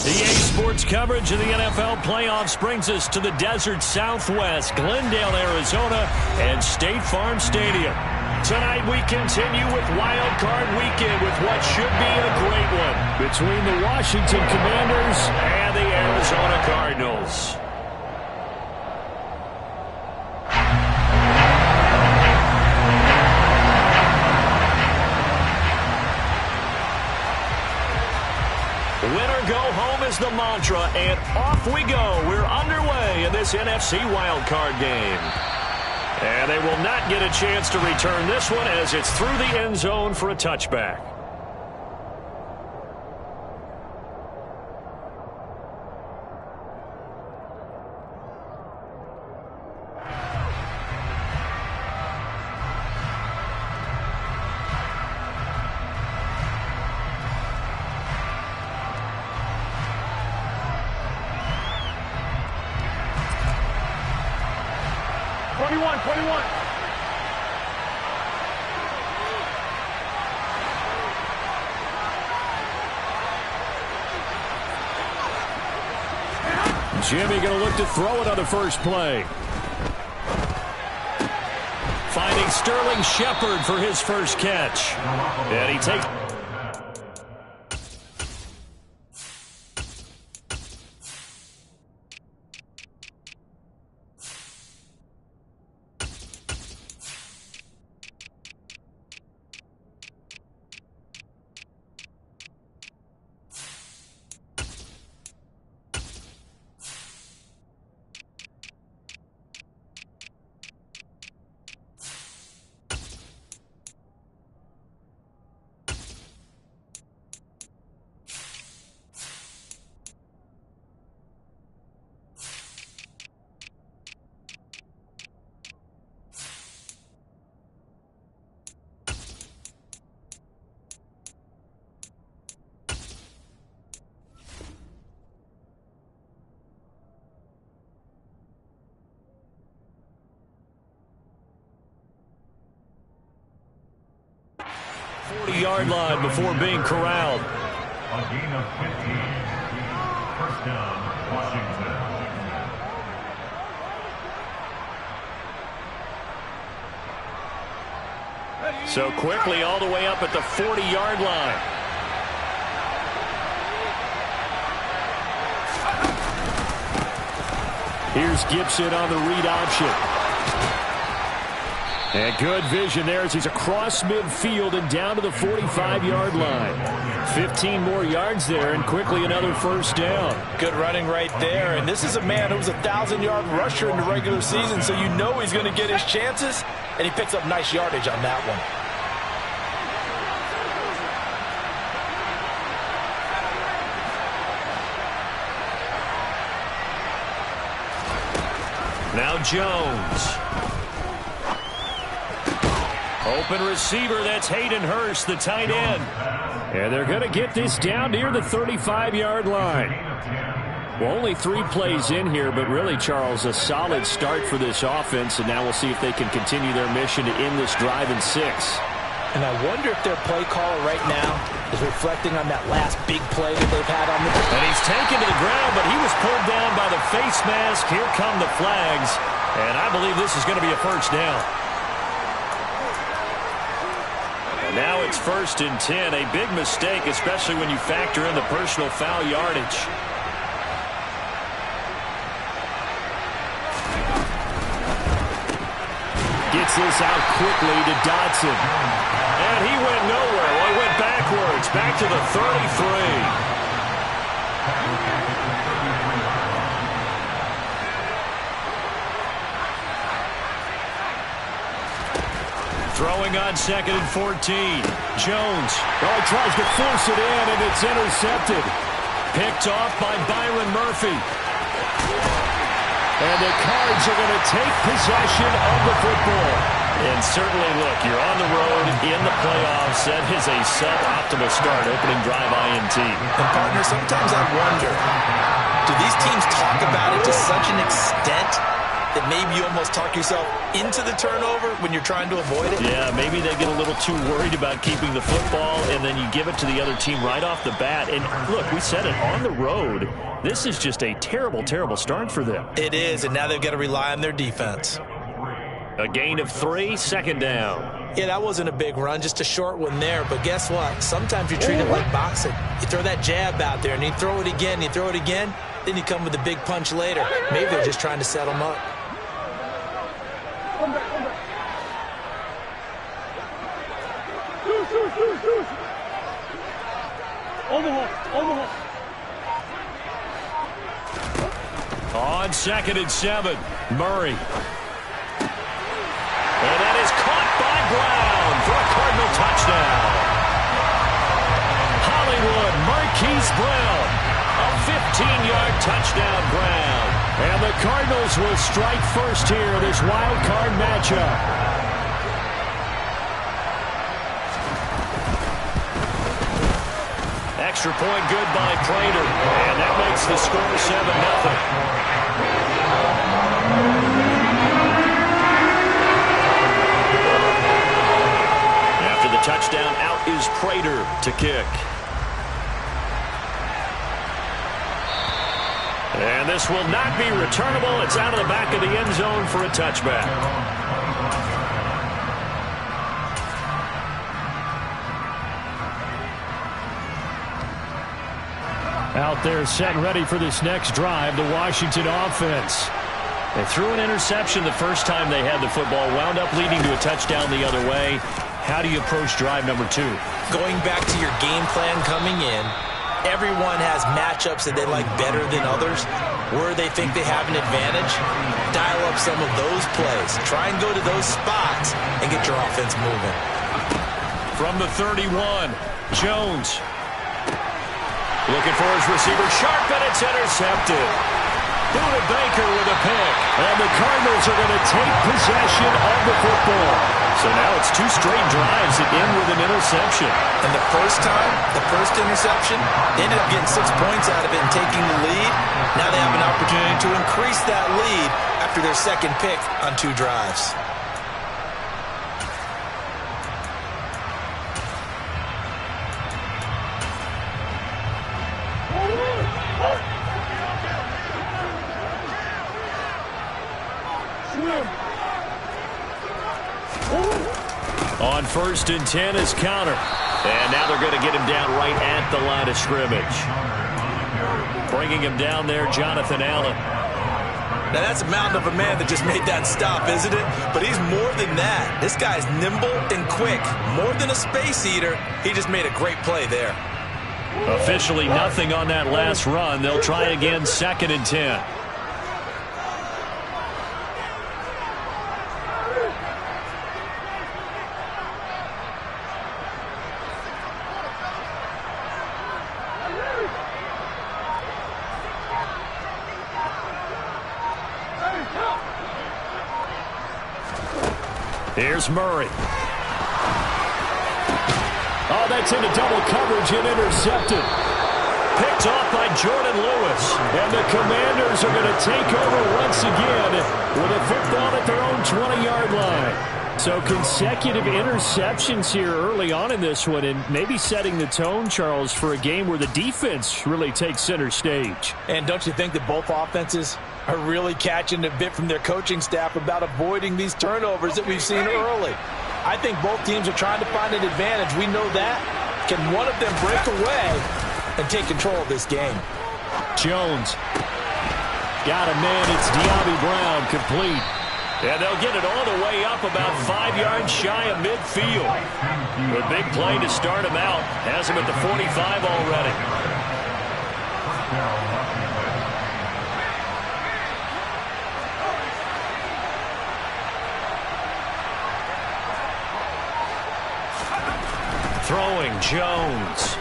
EA Sports coverage of the NFL playoffs brings us to the desert Southwest, Glendale, Arizona, and State Farm Stadium. Tonight we continue with Wild Card Weekend with what should be a great one between the Washington Commanders and the Arizona Cardinals. Winner go home is the mantra, and off we go. We're underway in this NFC wildcard game. And they will not get a chance to return this one as it's through the end zone for a touchback. Jimmy going to look to throw it on the first play. Finding Sterling Shepard for his first catch. And he takes... yard line before being corralled. A gain of 15. First down, Washington. So quickly all the way up at the 40-yard line. Here's Gibson on the read option. And good vision there as he's across midfield and down to the 45-yard line. 15 more yards there and quickly another first down. Good running right there. And this is a man who was a 1,000-yard rusher in the regular season, so you know he's going to get his chances, and he picks up nice yardage on that one. Now Jones. Open receiver, that's Hayden Hurst, the tight end. And they're going to get this down near the 35-yard line. Well, only 3 plays in here, but really, Charles, a solid start for this offense, and now we'll see if they can continue their mission to end this drive in 6. And I wonder if their play caller right now is reflecting on that last big play that they've had on the... And he's taken to the ground, but he was pulled down by the face mask. Here come the flags, and I believe this is going to be a first down. And now it's 1st and 10, a big mistake, especially when you factor in the personal foul yardage. Gets this out quickly to Dotson. And he went nowhere. Well, he went backwards, back to the 33. Throwing on 2nd and 14. Jones. Oh, he tries to force it in, and it's intercepted. Picked off by Byron Murphy. And the Cards are going to take possession of the football. And certainly, look, you're on the road in the playoffs. That is a suboptimal start, opening drive INT. And, partner, sometimes I wonder, do these teams talk about it to such an extent that maybe you almost talk yourself into the turnover when you're trying to avoid it? Yeah, maybe they get a little too worried about keeping the football, and then you give it to the other team right off the bat. And look, we said it, on the road, this is just a terrible, terrible start for them. It is, and now they've got to rely on their defense. A gain of 3, second down. Yeah, that wasn't a big run, just a short one there. But guess what? Sometimes you treat it like boxing. You throw that jab out there, and you throw it again, you throw it again, then you come with a big punch later. Maybe they're just trying to set them up. On 2nd and 7, Murray. And that is caught by Brown for a Cardinal touchdown. Hollywood Marquise Brown, a 15-yard touchdown Brown. And the Cardinals will strike first here in this wild card matchup. Extra point good by Prater. And that makes the score 7-0. After the touchdown, out is Prater to kick. And this will not be returnable. It's out of the back of the end zone for a touchback. Out there set and ready for this next drive, the Washington offense. They threw an interception the first time they had the football, wound up leading to a touchdown the other way. How do you approach drive number 2? Going back to your game plan coming in, everyone has matchups that they like better than others. Where they think they have an advantage, dial up some of those plays. Try and go to those spots and get your offense moving. From the 31, Jones. Looking for his receiver, sharp, and it's intercepted. Buda Baker with a pick. And the Cardinals are going to take possession of the football. So now it's 2 straight drives that end with an interception. And the first time, the first interception, they ended up getting 6 points out of it and taking the lead. Now they have an opportunity to increase that lead after their second pick on 2 drives. On 1st and 10 is counter. And now they're going to get him down right at the line of scrimmage. Bringing him down there, Jonathan Allen. Now that's a mountain of a man that just made that stop, isn't it? But he's more than that. This guy's nimble and quick. More than a space eater. He just made a great play there. Officially nothing on that last run. They'll try again, 2nd and 10. Here's Murray. Oh, that's into double coverage and intercepted. Picked off by Jordan Lewis. And the Commanders are going to take over once again with a football at their own 20-yard line. So consecutive interceptions here early on in this one, and maybe setting the tone, Charles, for a game where the defense really takes center stage. And don't you think that both offenses are really catching a bit from their coaching staff about avoiding these turnovers that we've seen early? I think both teams are trying to find an advantage. We know that. Can one of them break away and take control of this game? Jones. Got a man. It's De'Ami Brown, complete. And they'll get it all the way up about 5 yards shy of midfield. A big play to start him out. Has him at the 45 already. Throwing Jones.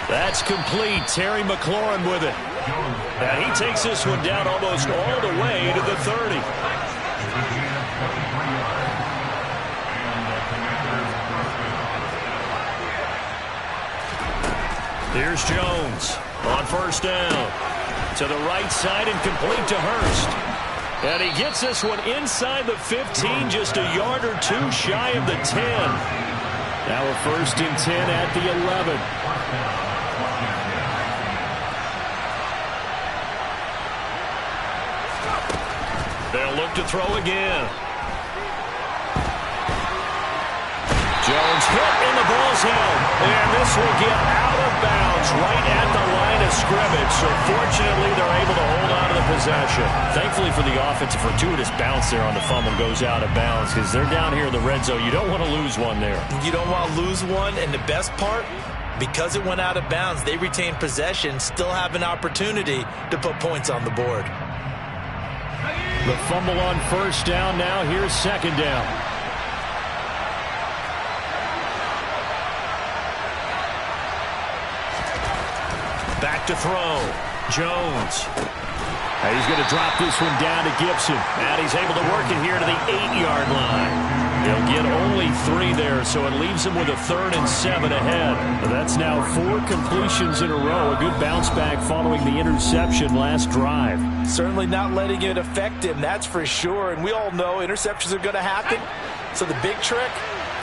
That's complete. Terry McLaurin with it. And he takes this one down almost all the way to the 30. Here's Jones on 1st down. To the right side and complete to Hurst. And he gets this one inside the 15, just a yard or two shy of the 10. Now a 1st and 10 at the 11. They'll look to throw again. Jones hit and the ball's held. And this will get out of bounds right at the line of scrimmage. So fortunately they're able to hold on to the possession. Thankfully for the offense, a fortuitous bounce there on the fumble goes out of bounds because they're down here in the red zone. You don't want to lose one there. You don't want to lose one, and the best part, because it went out of bounds, they retain possession, still have an opportunity to put points on the board. The fumble on 1st down now. Here's 2nd down. Back to throw. Jones. He's going to drop this one down to Gibson. And he's able to work it here to the 8-yard line. They'll get only 3 there, so it leaves him with a 3rd and 7 ahead. That's now 4 completions in a row. A good bounce back following the interception last drive. Certainly not letting it affect him, that's for sure. And we all know interceptions are going to happen. So the big trick,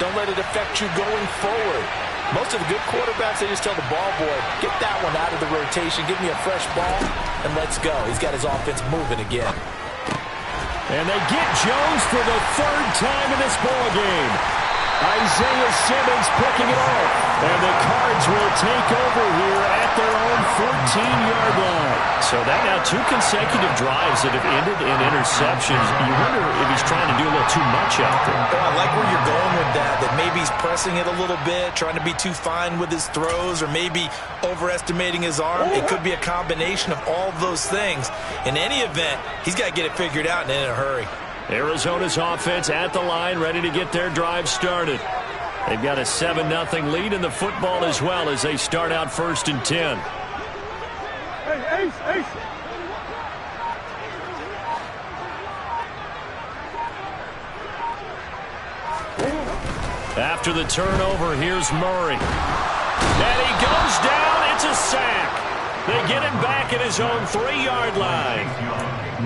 don't let it affect you going forward. Most of the good quarterbacks, they just tell the ball boy, get that one out of the rotation, give me a fresh ball, and let's go. He's got his offense moving again. And they get Jones for the 3rd time in this ball game. Isaiah Simmons picking it off. And the Cards will take over here at their own 14-yard line. So that now 2 consecutive drives that have ended in interceptions. You wonder if he's trying to do a little too much out there. I like where you're going with that maybe he's pressing it a little bit, trying to be too fine with his throws, or maybe overestimating his arm. It could be a combination of all of those things. In any event, he's got to get it figured out and in a hurry. Arizona's offense at the line, ready to get their drive started. They've got a 7-0 lead in the football as well as they start out 1st and 10. Hey, Ace. After the turnover, here's Murray. And he goes down. It's a sack. They get him back at his own 3-yard line.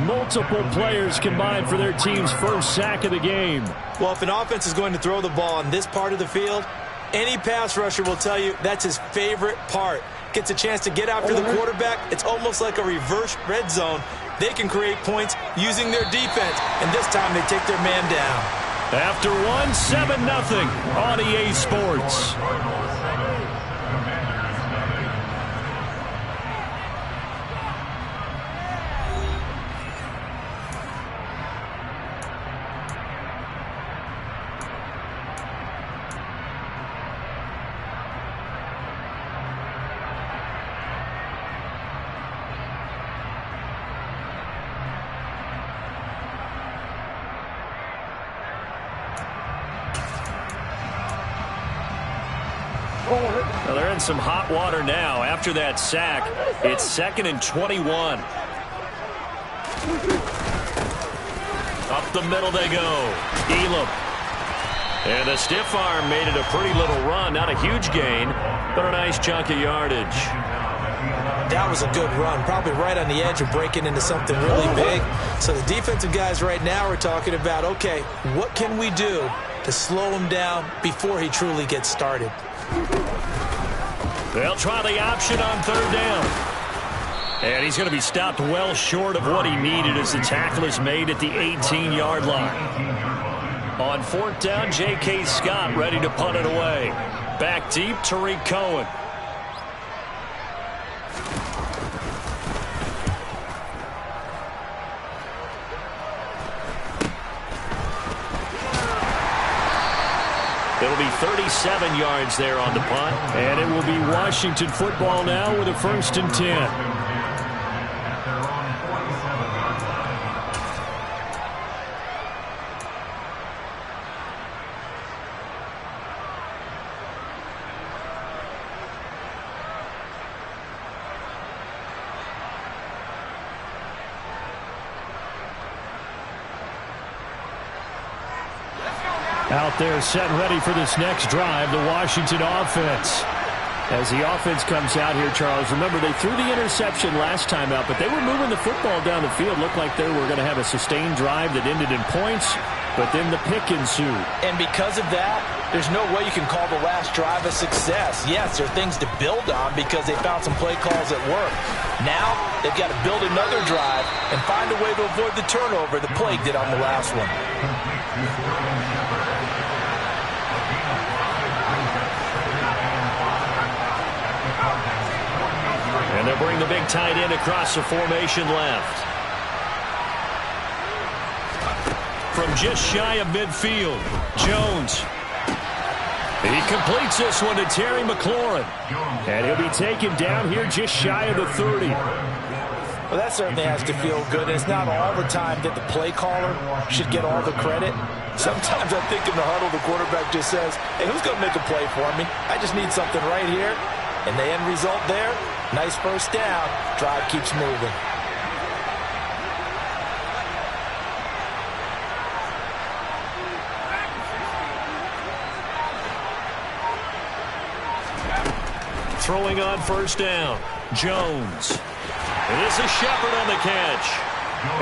Multiple players combined for their team's first sack of the game. Well, if an offense is going to throw the ball on this part of the field, any pass rusher will tell you that's his favorite part. Gets a chance to get after the quarterback. It's almost like a reverse red zone. They can create points using their defense, and this time they take their man down. After 7-0 on EA Sports. Well, they're in some hot water now. After that sack, it's 2nd and 21. Up the middle they go. Elam. And the stiff arm made it a pretty little run. Not a huge gain, but a nice chunk of yardage. That was a good run, probably right on the edge of breaking into something really big. So the defensive guys right now are talking about, okay, what can we do to slow him down before he truly gets started? They'll try the option on 3rd down. And he's going to be stopped well short of what he needed as the tackle is made at the 18-yard line. On 4th down, J.K. Scott ready to punt it away. Back deep, Tariq Cohen. It'll be 37 yards there on the punt. And it will be Washington football now with a 1st and 10. Out there set ready for this next drive, the Washington offense. As the offense comes out here, Charles, remember they threw the interception last time out, but they were moving the football down the field. Looked like they were going to have a sustained drive that ended in points, but then the pick ensued. And because of that, there's no way you can call the last drive a success. Yes, there are things to build on because they found some play calls that work. Now, they've got to build another drive and find a way to avoid the turnover the Plague did on the last one. And they'll bring the big tight end across the formation left. From just shy of midfield, Jones. He completes this one to Terry McLaurin. And he'll be taken down here just shy of the 30. Well, that certainly has to feel good. And it's not all the time that the play caller should get all the credit. Sometimes I think in the huddle, the quarterback just says, hey, who's going to make a play for me? I just need something right here. And the end result there, nice first down. Drive keeps moving. Throwing on first down, Jones. It is a Shepard on the catch.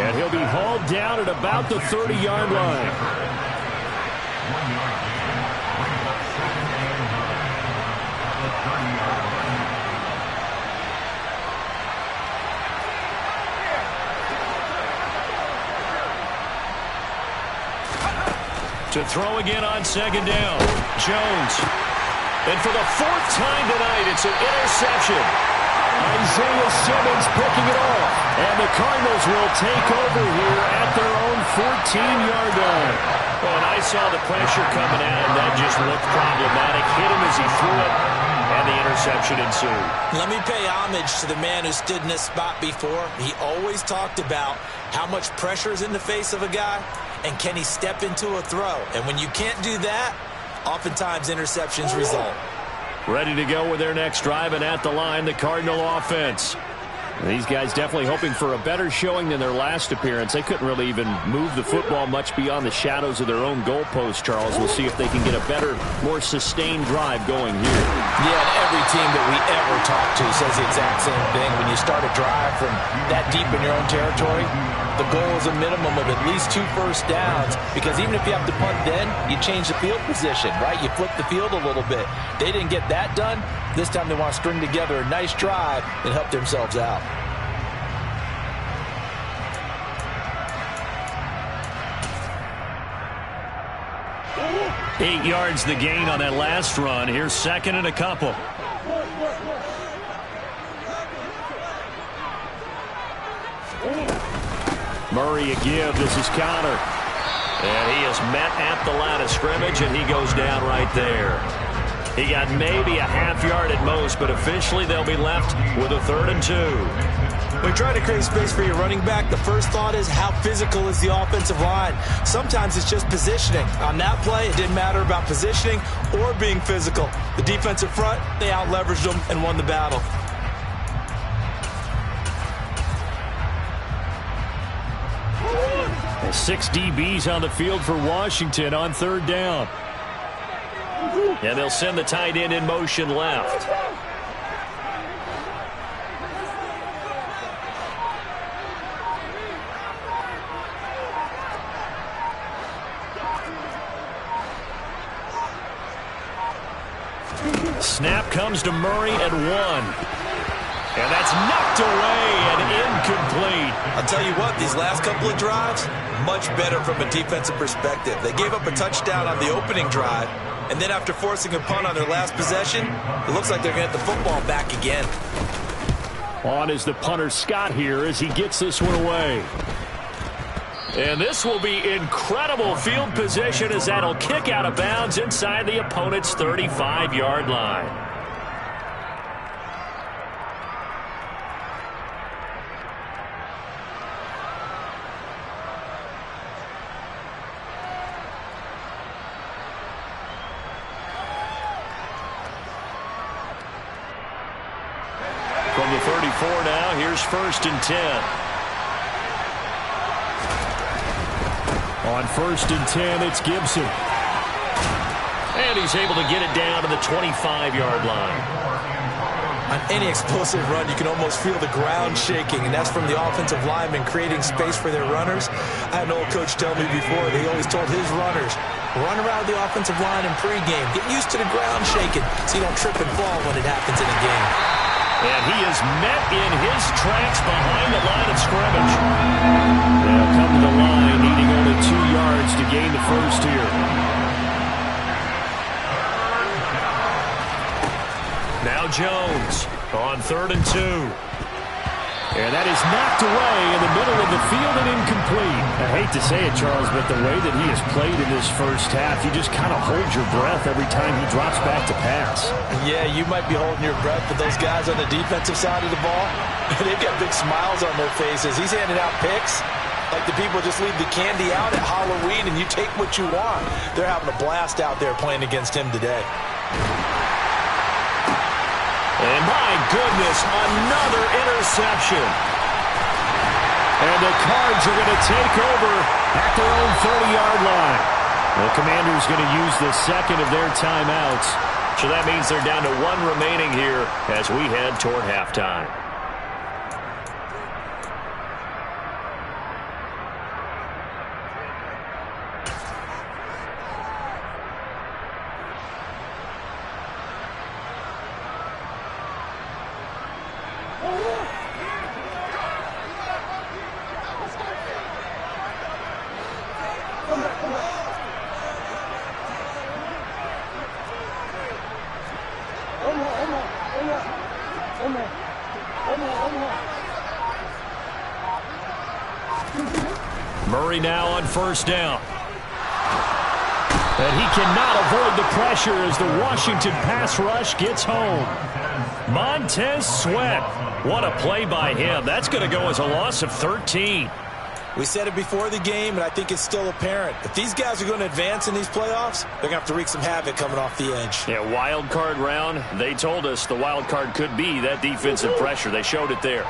And he'll be hauled down at about the 30-yard line. To throw again on second down, Jones. And for the fourth time tonight, it's an interception. Isaiah Simmons picking it off. And the Cardinals will take over here at their own 14-yard line. Well, and I saw the pressure coming at him. That just looked problematic. Hit him as he threw it, and the interception ensued. Let me pay homage to the man who stood in this spot before. He always talked about how much pressure is in the face of a guy, and can he step into a throw. And when you can't do that, oftentimes interceptions result. Ready to go with their next drive, and at the line, the Cardinal offense. These guys definitely hoping for a better showing than their last appearance. They couldn't really even move the football much beyond the shadows of their own goalpost, Charles. We'll see if they can get a better, more sustained drive going here. Yeah, and every team that we ever talk to says the exact same thing. When you start a drive from that deep in your own territory, the goal is a minimum of at least 2 first downs, because even if you have to punt then, you change the field position, right? You flip the field a little bit. They didn't get that done. This time they want to string together a nice drive and help themselves out. Eight yards the gain on that last run. Here's second and a couple. Murray a give. This is Connor. And he is met at the line of scrimmage, and he goes down right there. He got maybe a half yard at most, but officially they'll be left with a 3rd and 2. When you're trying to create space for your running back, the first thought is how physical is the offensive line. Sometimes it's just positioning. On that play, it didn't matter about positioning or being physical. The defensive front, they out-leveraged them and won the battle. And 6 DBs on the field for Washington on 3rd down. And they'll send the tight end in motion left. Snap comes to Murray at 1. And that's knocked away and incomplete. I'll tell you what, these last couple of drives, much better from a defensive perspective. They gave up a touchdown on the opening drive, and then after forcing a punt on their last possession, it looks like they're going to get the football back again. On is the punter Scott here as he gets this one away. And this will be incredible field position as that'll kick out of bounds inside the opponent's 35-yard line. From the 34 now, here's 1st and 10. On 1st and 10, it's Gibson. And he's able to get it down to the 25-yard line. On any explosive run, you can almost feel the ground shaking, and that's from the offensive linemen creating space for their runners. I had an old coach tell me before, they always told his runners, run around the offensive line in pregame. Get used to the ground shaking so you don't trip and fall when it happens in a game. And he is met in his tracks behind the line of scrimmage. They'll come to the line, needing only 2 yards to gain the first here. Now Jones on 3rd and 2. And that is knocked away in the middle of the field and incomplete. I hate to say it, Charles, but the way that he has played in this first half, you just kind of hold your breath every time he drops back to pass. Yeah, you might be holding your breath, but those guys on the defensive side of the ball, they've got big smiles on their faces. He's handing out picks like the people just leave the candy out at Halloween and you take what you want. They're having a blast out there playing against him today. And my goodness, another interception. And the Cards are going to take over at their own 30-yard line. The Commanders going to use the second of their timeouts. So that means they're down to 1 remaining here as we head toward halftime. Murray now on 1st down. And he cannot avoid the pressure as the Washington pass rush gets home. Montez Sweat. What a play by him. That's going to go as a loss of 13. We said it before the game, and I think it's still apparent. If these guys are going to advance in these playoffs, they're going to have to wreak some havoc coming off the edge. Yeah, wild card round. They told us the wild card could be that defensive pressure. They showed it there.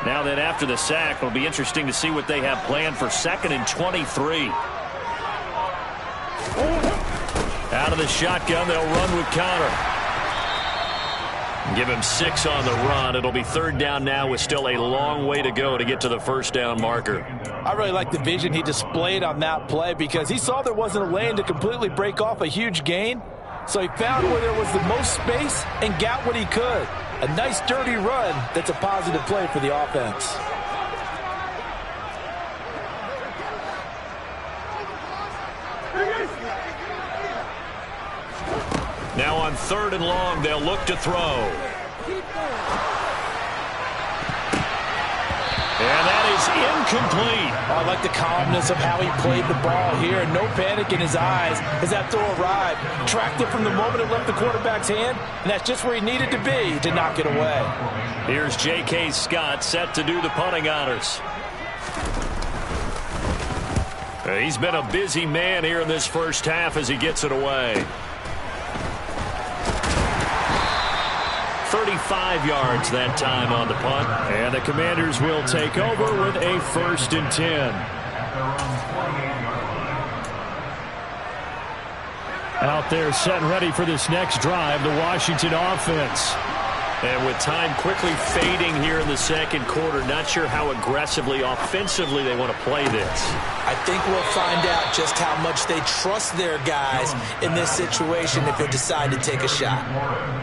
Now then, after the sack, it'll be interesting to see what they have planned for 2nd and 23. Out of the shotgun, they'll run with Conner. Give him 6 on the run. It'll be 3rd down now with still a long way to go to get to the 1st down marker. I really like the vision he displayed on that play because he saw there wasn't a lane to completely break off a huge gain. So he found where there was the most space and got what he could. A nice dirty run that's a positive play for the offense. Now on 3rd and long, they'll look to throw. And that is incomplete. I like the calmness of how he played the ball here. No panic in his eyes as that throw arrived. Tracked it from the moment it left the quarterback's hand, and that's just where he needed to be to knock it away. Here's J.K. Scott set to do the punting honors. He's been a busy man here in this first half as he gets it away. 35 yards that time on the punt. And the Commanders will take over with a 1st and 10. Out there set and ready for this next drive, the Washington offense. And with time quickly fading here in the 2nd quarter, not sure how aggressively, offensively they want to play this. I think we'll find out just how much they trust their guys in this situation if they decide to take a shot.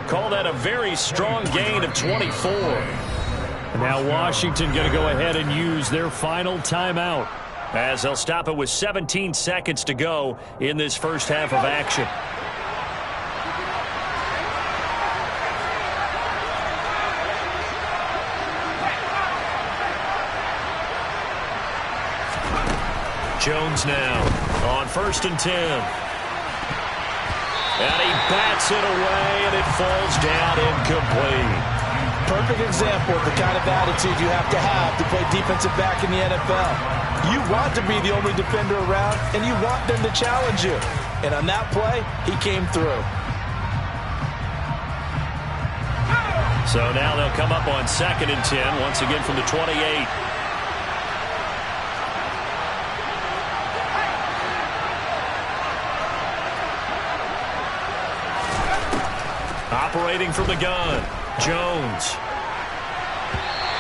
Call that a very strong gain of 24. And now Washington going to go ahead and use their final timeout as they'll stop it with 17 seconds to go in this first half of action. Jones now on 1st and 10. And he bats it away, and it falls down incomplete. Perfect example of the kind of attitude you have to play defensive back in the NFL. You want to be the only defender around, and you want them to challenge you. And on that play, he came through. So now they'll come up on 2nd and 10, once again from the 28. Operating from the gun. Jones.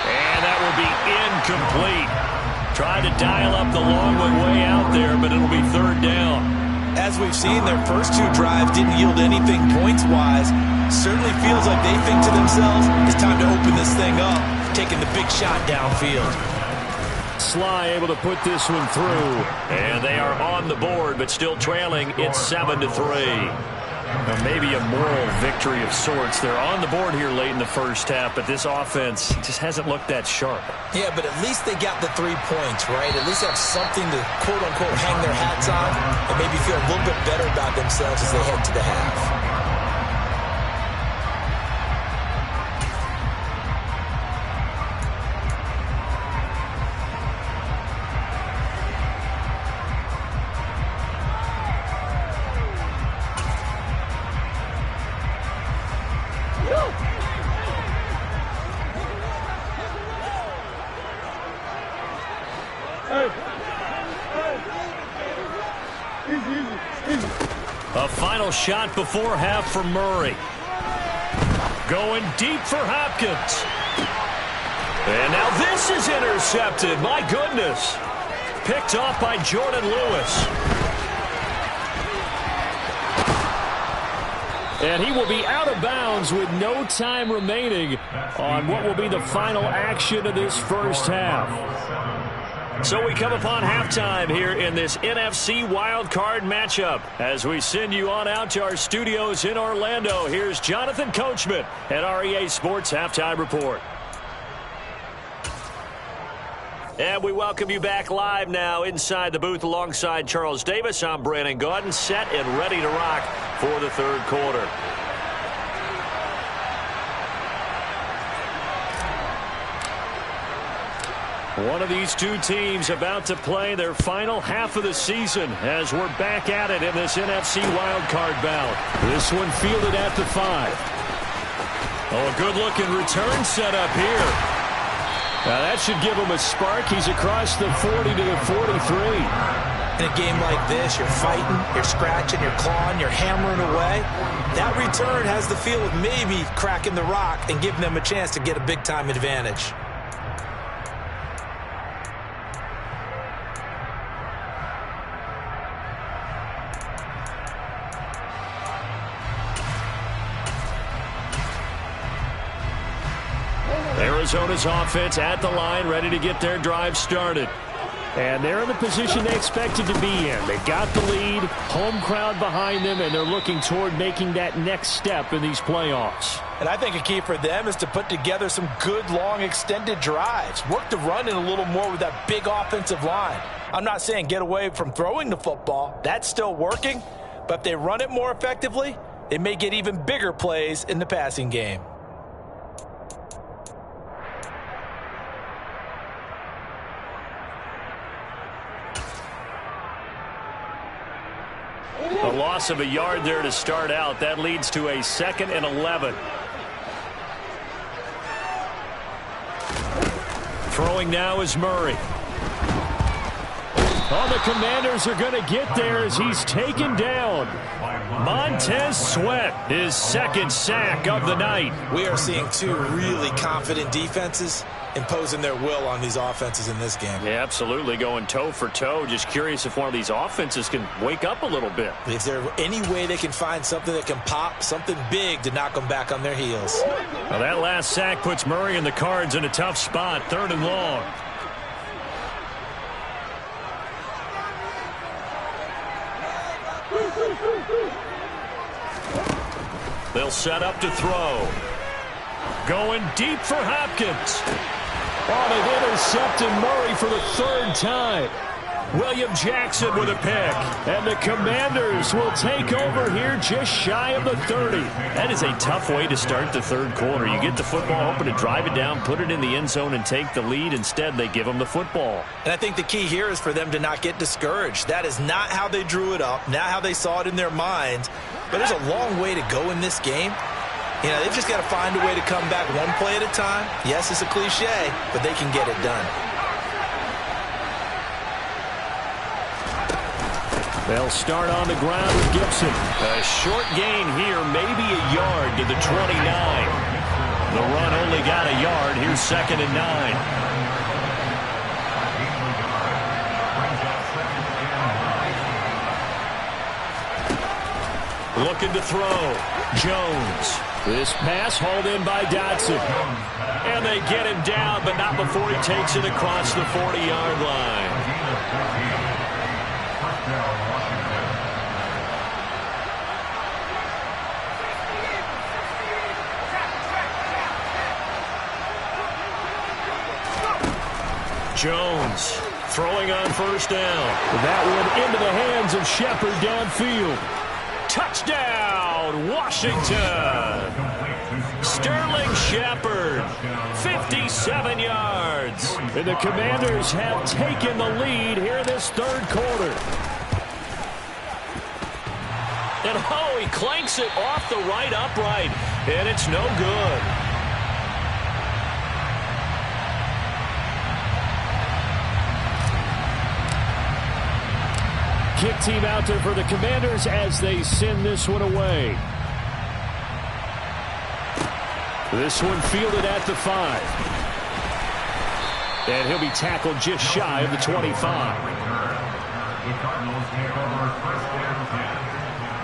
And that will be incomplete. Tried to dial up the long way out there, but it'll be third down. As we've seen, their first two drives didn't yield anything points-wise. Certainly feels like they think to themselves, it's time to open this thing up, taking the big shot downfield. Sly able to put this one through. And they are on the board, but still trailing. It's 7-3. Well, maybe a moral victory of sorts. They're on the board here late in the first half, but this offense just hasn't looked that sharp. Yeah, but at least they got the 3 points, right? At least have something to, quote-unquote, hang their hats on and maybe feel a little bit better about themselves as they head to the half. A final shot before half for Murray. Going deep for Hopkins. And now this is intercepted. My goodness. Picked off by Jordan Lewis. And he will be out of bounds with no time remaining on what will be the final action of this first half. So we come upon halftime here in this NFC wildcard matchup. As we send you on out to our studios in Orlando, here's Jonathan Coachman at REA Sports Halftime Report. And we welcome you back live now inside the booth alongside Charles Davis. I'm Brandon Gaudin, set and ready to rock for the third quarter. One of these two teams about to play their final half of the season as we're back at it in this NFC wildcard bout. This one fielded at the 5. Oh, a good-looking return set up here. Now that should give him a spark. He's across the 40 to the 43. In a game like this, you're fighting, you're scratching, you're clawing, you're hammering away. That return has the feel of maybe cracking the rock and giving them a chance to get a big-time advantage. Arizona's offense at the line, ready to get their drive started. And they're in the position they expected to be in. They've got the lead, home crowd behind them, and they're looking toward making that next step in these playoffs. And I think a key for them is to put together some good, long, extended drives. Work the run in a little more with that big offensive line. I'm not saying get away from throwing the football. That's still working. But if they run it more effectively, they may get even bigger plays in the passing game. A loss of a yard there to start out. That leads to a 2nd and 11. Throwing now is Murray. Oh, the Commanders are going to get there as he's taken down. Montez Sweat, his 2nd sack of the night. We are seeing two really confident defenses imposing their will on these offenses in this game. Yeah, absolutely, going toe for toe. Just curious if one of these offenses can wake up a little bit. Is there any way they can find something that can pop, something big to knock them back on their heels? Now that last sack puts Murray and the Cards in a tough spot, 3rd and long. They'll set up to throw. Going deep for Hopkins. Oh, they've intercepted Murray for the 3rd time. William Jackson with a pick. And the Commanders will take over here just shy of the 30. That is a tough way to start the third quarter. You get the football, hoping to drive it down, put it in the end zone, and take the lead. Instead, they give them the football. And I think the key here is for them to not get discouraged. That is not how they drew it up, not how they saw it in their minds. But there's a long way to go in this game. You know, they've just got to find a way to come back one play at a time. Yes, it's a cliche, but they can get it done. They'll start on the ground with Gibson. A short gain here, maybe a yard to the 29. yard. Here's 2nd and 9. Looking to throw. Jones. This pass hauled in by Dotson. And they get him down, but not before he takes it across the 40-yard line. Jones throwing on first down. That one into the hands of Shepard downfield. Touchdown, Washington. Sterling Shepard, 57 yards. And the Commanders have taken the lead here in this third quarter. And oh, he clanks it off the right upright, and it's no good. Kick team out there for the Commanders as they send this one away. This one fielded at the 5. And he'll be tackled just shy of the 25. The Cardinals take over first and 10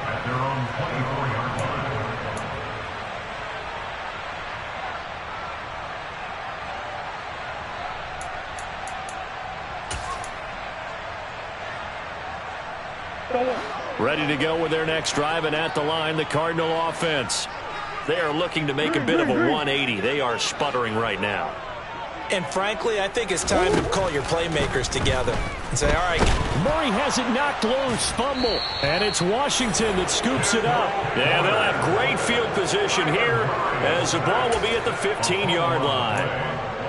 at their own 24-yard line. Ready to go with their next drive, and at the line, the Cardinal offense. They are looking to make a bit of a 180. They are sputtering right now. And frankly, I think it's time to call your playmakers together and say, all right. Murray has it knocked loose, fumble. And it's Washington that scoops it up. Yeah, they'll have great field position here as the ball will be at the 15-yard line.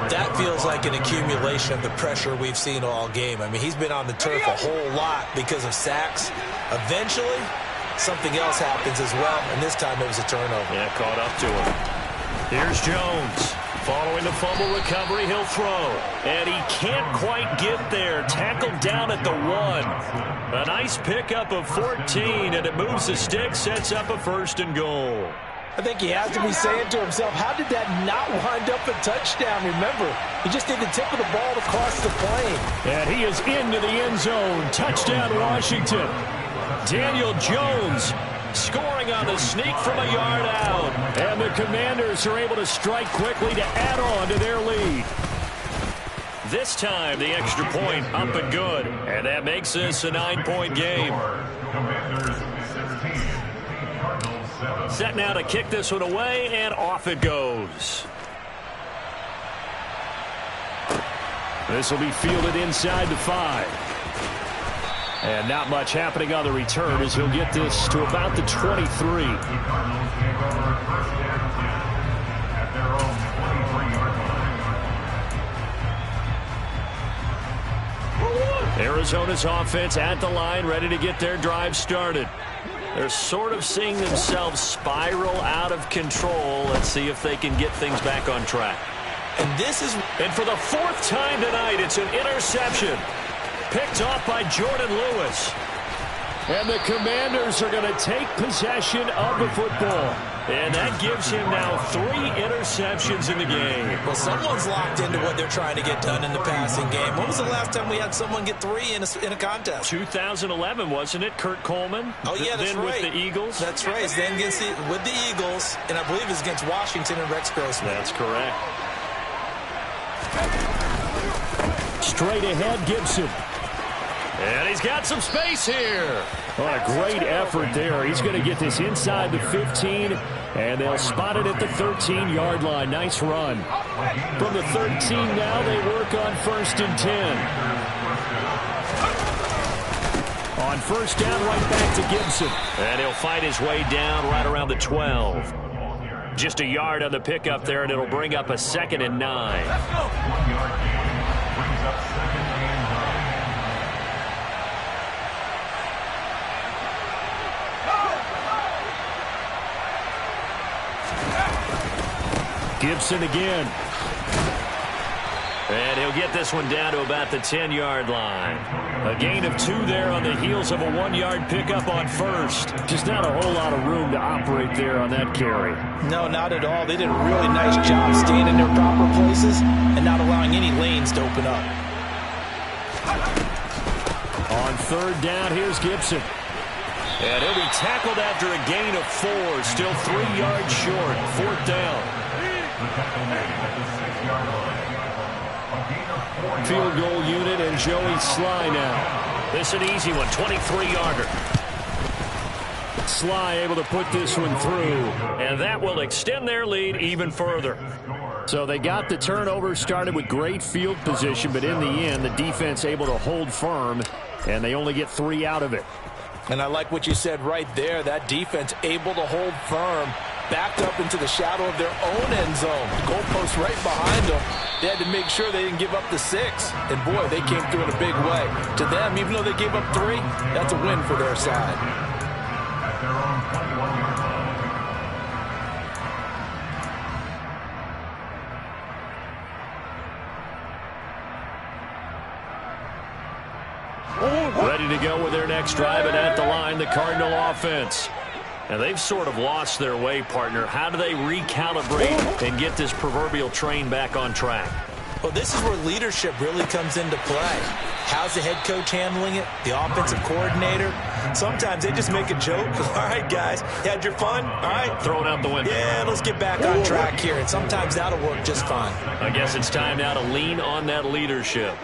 That feels like an accumulation of the pressure we've seen all game. I mean, he's been on the turf a whole lot because of sacks. Eventually, something else happens as well, and this time it was a turnover. Yeah, caught up to him. Here's Jones. Following the fumble recovery, he'll throw. And he can't quite get there. Tackled down at the 1. A nice pickup of 14, and it moves the stick, sets up a 1st and goal. I think he has to be saying to himself, how did that not wind up a touchdown? Remember, he just did the tip of the ball to cross the plane. And he is into the end zone. Touchdown, Washington. Daniel Jones scoring on the sneak from a yard out. And the Commanders are able to strike quickly to add on to their lead. This time, the extra point up and good. And that makes this a 9-point game. Commanders 16, Cardinals 7. Set now to kick this one away, and off it goes. This will be fielded inside the 5. And not much happening on the return as he'll get this to about the 23. The Cardinals take over first and 10 at their own 23-yard line. Arizona's offense at the line, ready to get their drive started. They're sort of seeing themselves spiral out of control. Let's see if they can get things back on track. And for the 4th time tonight, it's an interception. Picked off by Jordan Lewis. And the Commanders are going to take possession of the football. And that gives him now 3 interceptions in the game. Well, someone's locked into what they're trying to get done in the passing game. When was the last time we had someone get 3 in a contest? 2011, wasn't it? Kurt Coleman? Oh, yeah, that's then right. With the Eagles? That's right. Then with the Eagles, and I believe it's against Washington and Rex Grossman. That's correct. Straight ahead, Gibson. And he's got some space here. What a great effort there. He's going to get this inside the 15, and they'll spot it at the 13-yard line. Nice run. From the 13 now, they work on 1st and 10. On 1st down, right back to Gibson. And he'll fight his way down right around the 12. Just a yard on the pickup there, and it'll bring up a 2nd and 9. 1 yard gain brings up 2nd and 9. Gibson again. And he'll get this one down to about the 10-yard line. A gain of 2 there on the heels of a 1-yard pickup on first. Just not a whole lot of room to operate there on that carry. No, not at all. They did a really nice job staying in their proper places and not allowing any lanes to open up. On 3rd down, here's Gibson. And he'll be tackled after a gain of 4. Still 3 yards short. 4th down. Field goal unit and Joey Sly now. This is an easy one, 23-yarder. Sly able to put this one through, and that will extend their lead even further. So they got the turnover, started with great field position, but in the end, the defense able to hold firm, and they only get 3 out of it. And I like what you said right there. That defense able to hold firm, backed up into the shadow of their own end zone. The goalpost right behind them. They had to make sure they didn't give up the 6. And, boy, they came through in a big way. To them, even though they gave up 3, that's a win for their side. At their own 21-yard line. Ready to go with their next drive, and at the line, the Cardinal offense. And they've sort of lost their way, partner. How do they recalibrate and get this proverbial train back on track? Well, this is where leadership really comes into play. How's the head coach handling it? The offensive coordinator? Sometimes they just make a joke. All right, guys, you had your fun? All right. Throw it out the window. Yeah, let's get back on track here. And sometimes that'll work just fine. I guess it's time now to lean on that leadership.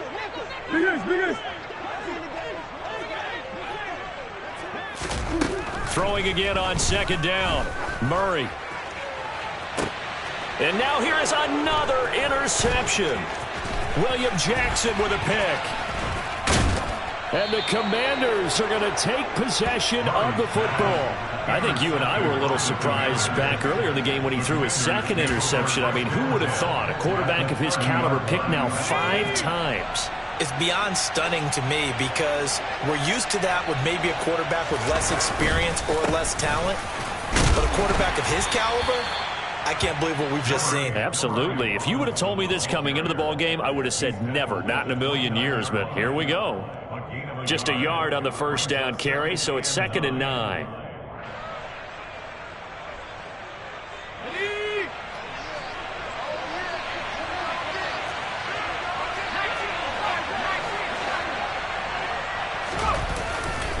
Big Throwing again on 2nd down. Murray. And now here is another interception. William Jackson with a pick. And the Commanders are going to take possession of the football. I think you and I were a little surprised back earlier in the game when he threw his 2nd interception. I mean, who would have thought a quarterback of his caliber picked now 5 times? It's beyond stunning to me because we're used to that with maybe a quarterback with less experience or less talent. But a quarterback of his caliber, I can't believe what we've just seen. Absolutely. If you would have told me this coming into the ball game, I would have said never, not in a million years. But here we go. Just a yard on the 1st down carry, so it's 2nd and 9.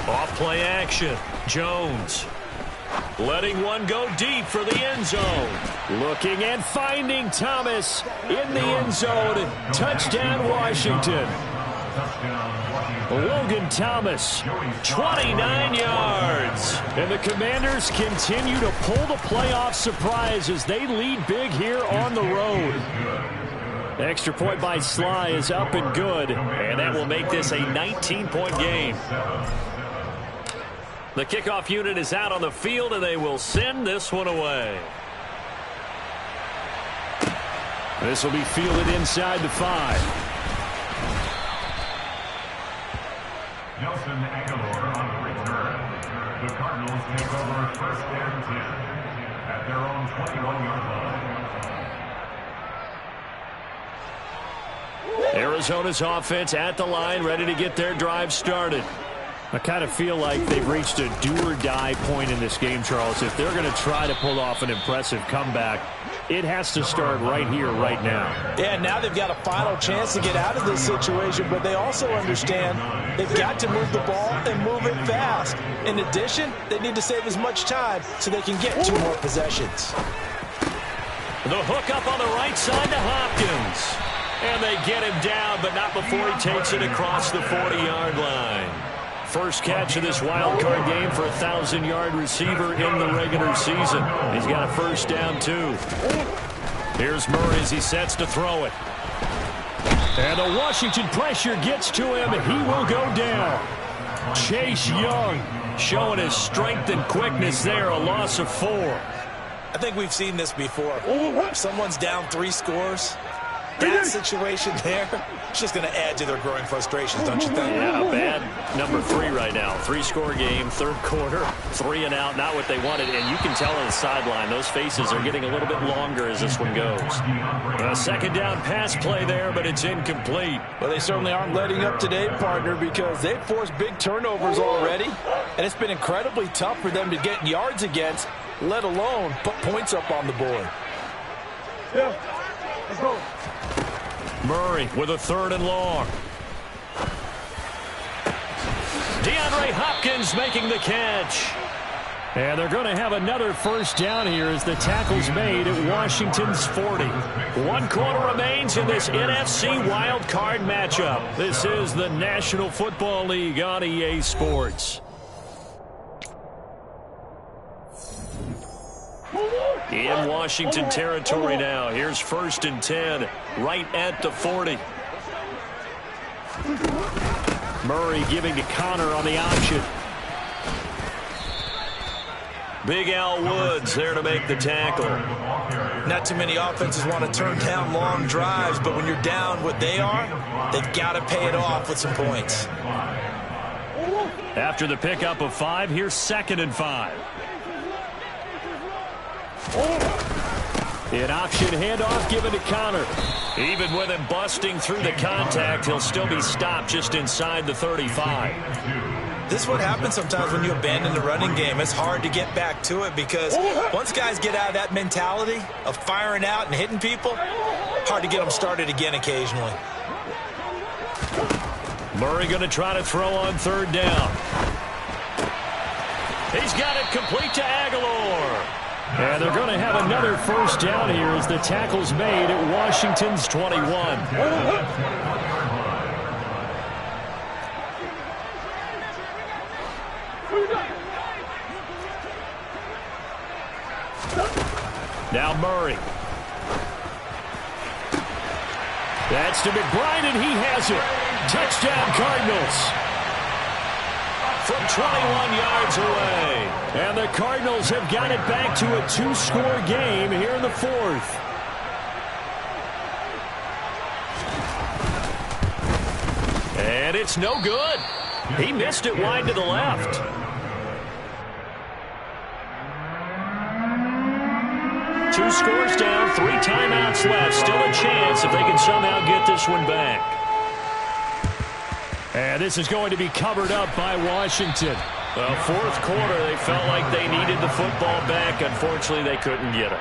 Off-play action. Jones letting one go deep for the end zone. Looking and finding Thomas in the end zone. Touchdown, Washington. Logan Thomas, 29 yards. And the Commanders continue to pull the playoff surprise as they lead big here on the road. Extra point by Sly is up and good, and that will make this a 19-point game. The kickoff unit is out on the field, and they will send this one away. This will be fielded inside the 5. Nelson Aguilar on the return. The Cardinals take over 1st and 10 at their own 21-yard line. Arizona's offense at the line, ready to get their drive started. I kind of feel like they've reached a do-or-die point in this game, Charles. If they're going to try to pull off an impressive comeback, it has to start right here, right now. Yeah, now they've got a final chance to get out of this situation, but they also understand they've got to move the ball and move it fast. In addition, they need to save as much time so they can get 2 more possessions. The hook up on the right side to Hopkins. And they get him down, but not before he takes it across the 40-yard line. First catch of this wild card game for a 1,000-yard receiver in the regular season. He's got a 1st down, too. Here's Murray as he sets to throw it. And the Washington pressure gets to him, and he will go down. Chase Young showing his strength and quickness there, a loss of 4. I think we've seen this before. Someone's down 3 scores. that situation there, it's just going to add to their growing frustrations, don't you think? Yeah, bad number 3 right now. 3-score game, third quarter, 3 and out, not what they wanted. And you can tell on the sideline, those faces are getting a little bit longer as this one goes. A second down pass play there, but it's incomplete. Well, they certainly aren't letting up today, partner, because they've forced big turnovers already. And it's been incredibly tough for them to get yards against, let alone put points up on the board. Yeah, let's go. Murray with a 3rd and long. DeAndre Hopkins making the catch. And they're going to have another first down here as the tackle's made at Washington's 40. 1 quarter remains in this NFC wild card matchup. This is the National Football League on EA Sports. In Washington territory now. Here's 1st and 10 right at the 40. Murray giving to Connor on the option. Big Al Woods there to make the tackle. Not too many offenses want to turn down long drives, but when you're down what they are, they've got to pay it off with some points. After the pickup of 5, here's 2nd and 5. An option handoff given to Connor. Even with him busting through the contact, he'll still be stopped just inside the 35. This is what happens sometimes when you abandon the running game. It's hard to get back to it because once guys get out of that mentality of firing out and hitting people, hard to get them started again occasionally. Murray going to try to throw on 3rd down. He's got it complete to Aguilar. And they're going to have another first down here as the tackle's made at Washington's 21. Now Murray. That's to McBride, and he has it. Touchdown, Cardinals. From 21 yards away. And the Cardinals have got it back to a 2-score game here in the 4th. And it's no good. He missed it wide to the left. Two scores down, 3 timeouts left. Still a chance if they can somehow get this one back. And this is going to be covered up by Washington. Well, 4th quarter, they felt like they needed the football back. Unfortunately, they couldn't get it.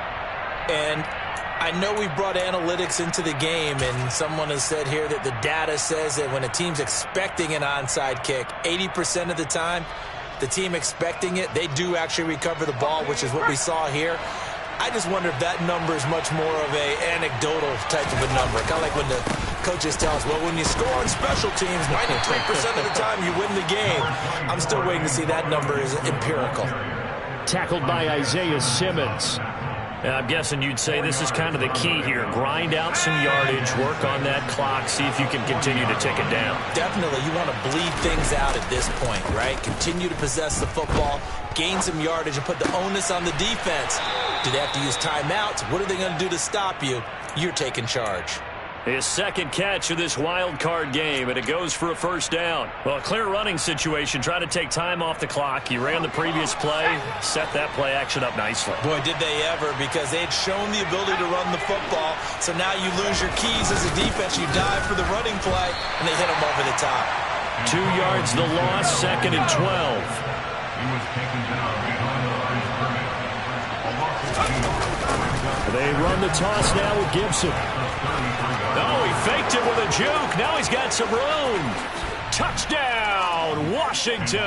And I know we brought analytics into the game, and someone has said here that the data says that when a team's expecting an onside kick, 80% of the time, the team expecting it, they do actually recover the ball, which is what we saw here. I just wonder if that number is much more of a anecdotal type of a number. Kind of like when the coaches tell us, well, when you score on special teams, 93% of the time you win the game. I'm still waiting to see that number is empirical. Tackled by Isaiah Simmons. And I'm guessing you'd say this is kind of the key here. Grind out some yardage, work on that clock, see if you can continue to tick it down. Definitely. You want to bleed things out at this point, right? Continue to possess the football, gain some yardage, and put the onus on the defense. Do they have to use timeouts? What are they going to do to stop you? You're taking charge. His 2nd catch of this wild card game, and it goes for a first down. Well, a clear running situation. Try to take time off the clock. He ran the previous play, set that play action up nicely. Boy, did they ever, because they had shown the ability to run the football. So now you lose your keys as a defense. You dive for the running play, and they hit him over the top. 2 yards the loss, 2nd and 12. He was taken down behind the line of scrimmage. They run the toss now with Gibson. Oh, he faked it with a juke. Now he's got some room. Touchdown, Washington.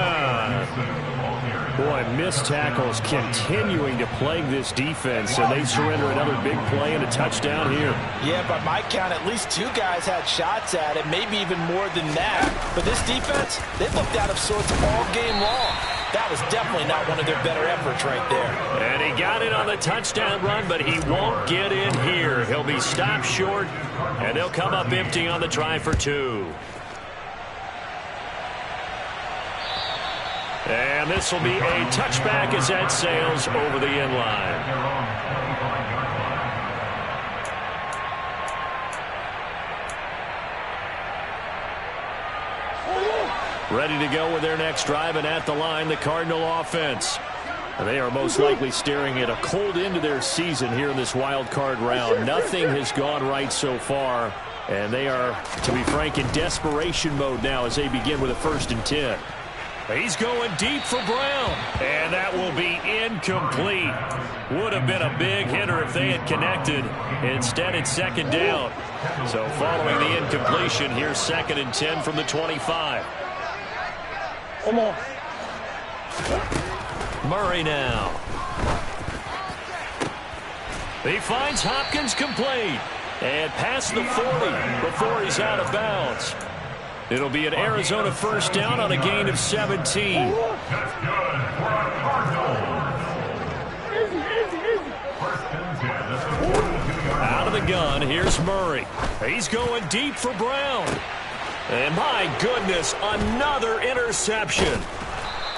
Boy, missed tackles continuing to plague this defense, and they surrender another big play and a touchdown here. Yeah, by my count, at least 2 guys had shots at it, maybe even more than that. But this defense, they looked out of sorts all game long. That was definitely not one of their better efforts right there. And he got it on the touchdown run, but he won't get in here. He'll be stopped short, and they'll come up empty on the try for 2. And this will be a touchback as that sails over the end line. Ready to go with their next drive, and at the line, the Cardinal offense. And they are most likely staring at a cold end to their season here in this wild card round. Nothing has gone right so far, and they are, to be frank, in desperation mode now as they begin with a 1st and 10. He's going deep for Brown, and that will be incomplete. Would have been a big hitter if they had connected. Instead, it's 2nd down. So following the incompletion, here's 2nd and 10 from the 25. Come on. Murray now. He finds Hopkins complete. And past the 40 before he's out of bounds. It'll be an Arizona 1st down on a gain of 17. That's good for a Cardinal. Out of the gun, here's Murray. He's going deep for Brown. And my goodness, another interception.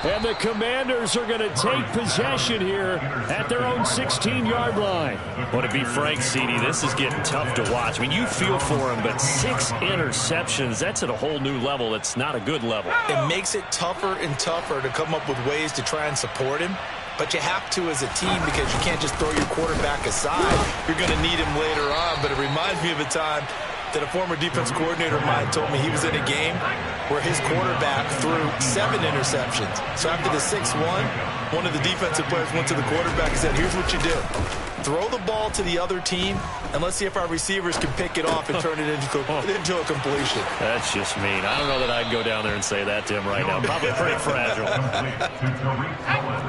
And the Commanders are going to take possession here at their own 16-yard line. Well, to be frank, CD, this is getting tough to watch. I mean, you feel for him, but 6 interceptions, that's at a whole new level. It's not a good level. It makes it tougher and tougher to come up with ways to try and support him. But you have to as a team because you can't just throw your quarterback aside. You're going to need him later on. But it reminds me of a time that a former defense coordinator of mine told me he was in a game where his quarterback threw 7 interceptions. So after the 6-1, one of the defensive players went to the quarterback and said, here's what you do. Throw the ball to the other team, and let's see if our receivers can pick it off and turn it into a completion. That's just mean. I don't know that I'd go down there and say that to him right now. Probably pretty fragile.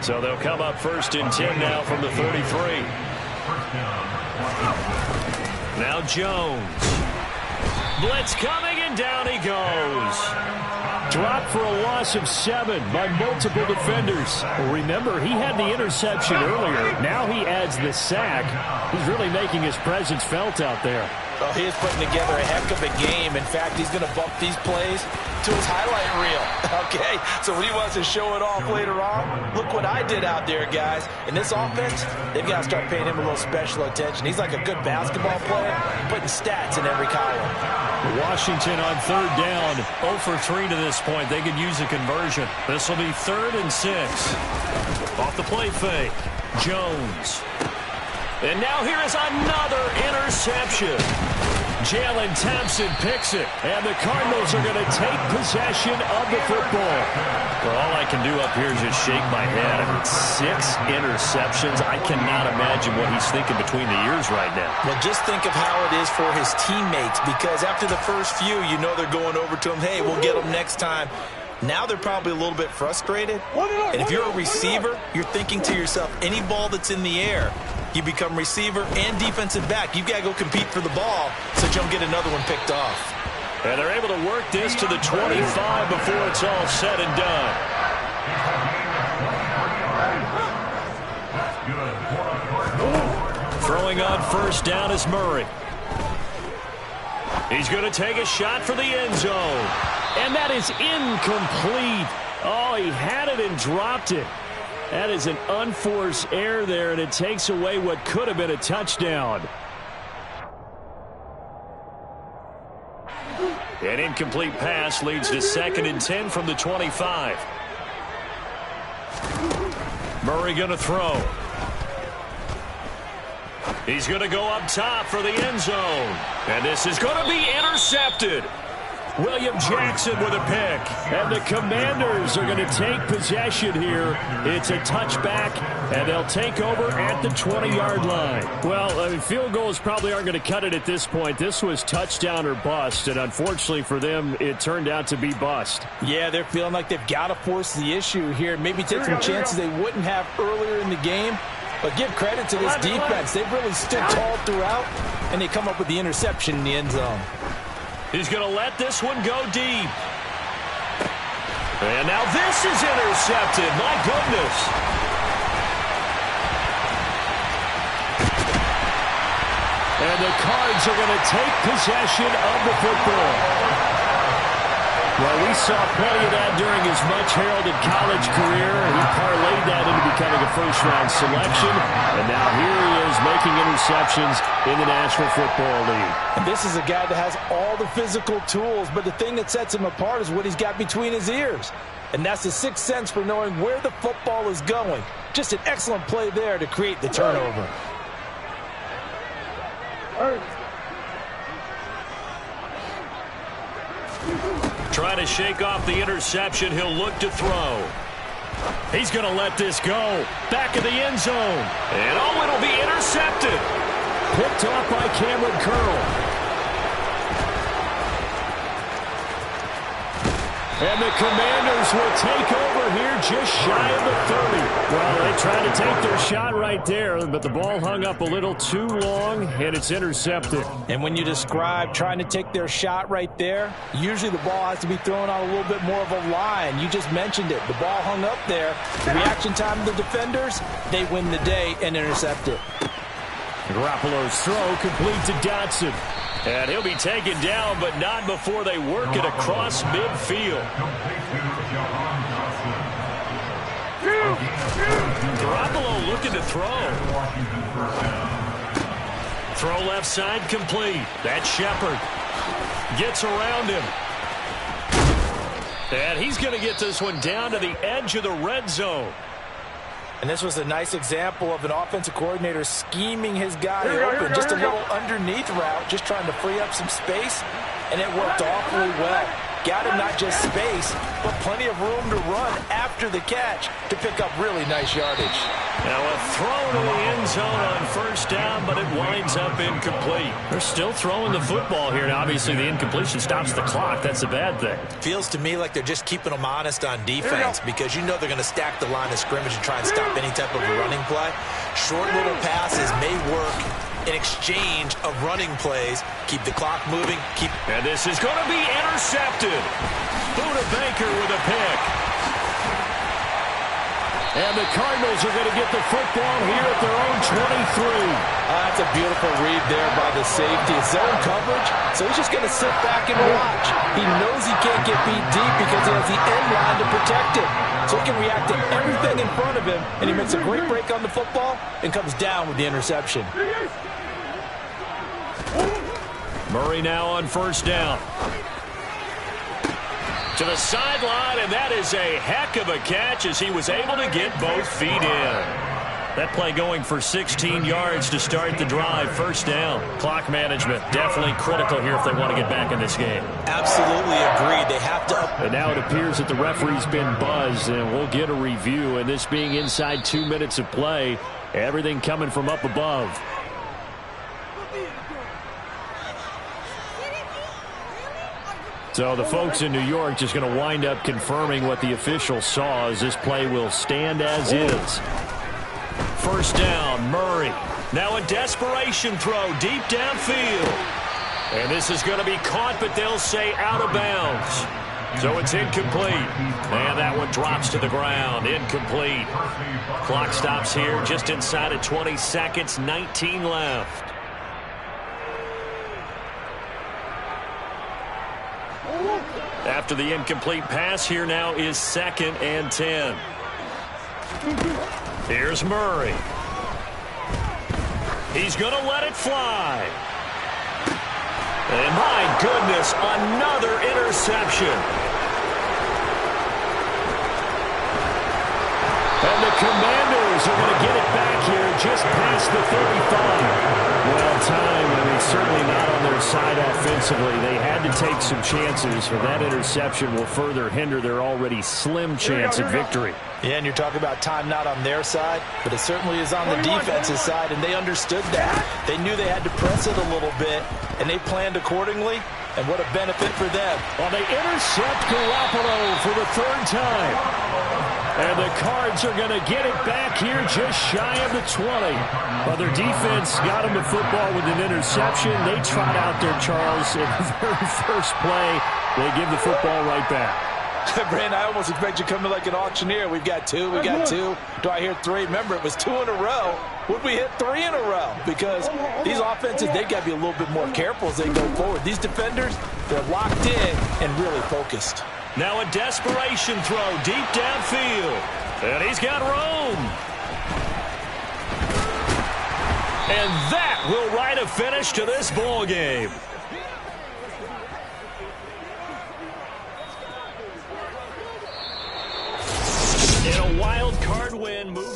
So they'll come up 1st and 10 now from the 33. Now Jones. Blitz coming, and down he goes. Dropped for a loss of 7 by multiple defenders. Well, remember, he had the interception earlier. Now he adds the sack. He's really making his presence felt out there. Oh, he is putting together a heck of a game. In fact, he's going to bump these plays to his highlight reel. Okay, so when he wants to show it off later on, look what I did out there, guys. In this offense, they've got to start paying him a little special attention. He's like a good basketball player, putting stats in every column. Washington on 3rd down, 0 for 3 to this point. They could use a conversion. This will be 3rd and 6. Off the play fake, Jones. And now here is another interception. Jalen Thompson picks it, and the Cardinals are going to take possession of the football. Well, all I can do up here is just shake my head. I mean, 6 interceptions. I cannot imagine what he's thinking between the ears right now. Well, just think of how it is for his teammates, because after the first few, you know they're going over to him, hey, we'll get him next time. Now they're probably a little bit frustrated. And if you're a receiver, you're thinking to yourself, any ball that's in the air, you become receiver and defensive back. You've got to go compete for the ball so you don't get another one picked off. And they're able to work this to the 25 before it's all said and done. Throwing on 1st down is Murray. He's going to take a shot for the end zone. And that is incomplete. Oh, he had it and dropped it. That is an unforced error there, and it takes away what could have been a touchdown. An incomplete pass leads to 2nd and 10 from the 25. Murray going to throw. He's going to go up top for the end zone. And this is going to be intercepted. William Jackson with a pick. And the Commanders are going to take possession here. It's a touchback, and they'll take over at the 20-yard line. Well, I mean, field goals probably aren't going to cut it at this point. This was touchdown or bust, and unfortunately for them, it turned out to be bust. Yeah, they're feeling like they've got to force the issue here. Maybe take some chances they wouldn't have earlier in the game. But give credit to this defense. They've really stood tall throughout, and they come up with the interception in the end zone. He's going to let this one go deep. And now this is intercepted. My goodness. And the Cards are going to take possession of the football. Well, we saw plenty of that during his much-heralded college career. He parlayed that into becoming a first-round selection, and now here he is making interceptions in the National Football League. And this is a guy that has all the physical tools, but the thing that sets him apart is what he's got between his ears. And that's the sixth sense for knowing where the football is going. Just an excellent play there to create the turnover. Trying to shake off the interception. He'll look to throw. He's going to let this go. Back of the end zone. And oh, it'll be intercepted. Picked off by Cameron Curl. And the Commanders will take over here just shy of the 30. Well, they tried to take their shot right there, but the ball hung up a little too long, and it's intercepted. And when you describe trying to take their shot right there, usually the ball has to be thrown on a little bit more of a line. You just mentioned it. The ball hung up there. The reaction time of the defenders, they win the day and intercept it. Garoppolo's throw complete to Dotson. And he'll be taken down, but not before they work it across midfield. Garoppolo looking to throw. Throw left side complete. That's Shepard. Gets around him. And he's going to get this one down to the edge of the red zone. And this was a nice example of an offensive coordinator scheming his guy open. Just a little underneath route, just trying to free up some space, and it worked awfully well. Got him not just space, but plenty of room to run after the catch to pick up really nice yardage. Now a throw to the end zone on first down, but it winds up incomplete. They're still throwing the football here. Now, obviously, the incompletion stops the clock. That's a bad thing. Feels to me like they're just keeping them honest on defense because you know they're going to stack the line of scrimmage and try and stop any type of a running play. Short little passes may work in exchange of running plays. Keep the clock moving. And this is going to be intercepted. Buda Baker with a pick. And the Cardinals are going to get the football here at their own 23. That's a beautiful read there by the safety. It's zone coverage, so he's just going to sit back and watch. He knows he can't get beat deep because he has the end line to protect it. So he can react to everything in front of him, and he makes a great break on the football and comes down with the interception. Murray now on first down. To the sideline, and that is a heck of a catch as he was able to get both feet in. That play going for 16 yards to start the drive. First down. Clock management definitely critical here if they want to get back in this game. Absolutely agreed. They have to. And now it appears that the referee's been buzzed, and we'll get a review. And this being inside 2 minutes of play, everything coming from up above. So the folks in New York just going to wind up confirming what the officials saw as this play will stand as is. First down, Murray. Now a desperation throw deep downfield. And this is going to be caught, but they'll say out of bounds. So it's incomplete. And that one drops to the ground. Incomplete. Clock stops here just inside of 20 seconds, 19 left. After the incomplete pass, here now is 2nd and 10. Here's Murray. He's going to let it fly. And my goodness, another interception. And the Commanders are going to get it back here just past the 35. Well, time, certainly not on their side offensively. They had to take some chances, but that interception will further hinder their already slim chance at victory. Yeah, and you're talking about time not on their side, but it certainly is on the defense's side, and they understood that. They knew they had to press it a little bit, and they planned accordingly, and what a benefit for them. Well, they intercept Garoppolo for the 3rd time. And the Cards are going to get it back here just shy of the 20. Well, their defense got them the football with an interception. They trot out there, Charles, in the very first play. They give the football right back. Brandon, I almost expect you to come in like an auctioneer. We've got two, we got two. Do I hear three? Remember, it was 2 in a row. Would we hit 3 in a row? Because these offenses, they got to be a little bit more careful as they go forward. These defenders, they're locked in and really focused. Now a desperation throw deep downfield. And he's got room. And that will write a finish to this ball game. In a wild card win, move.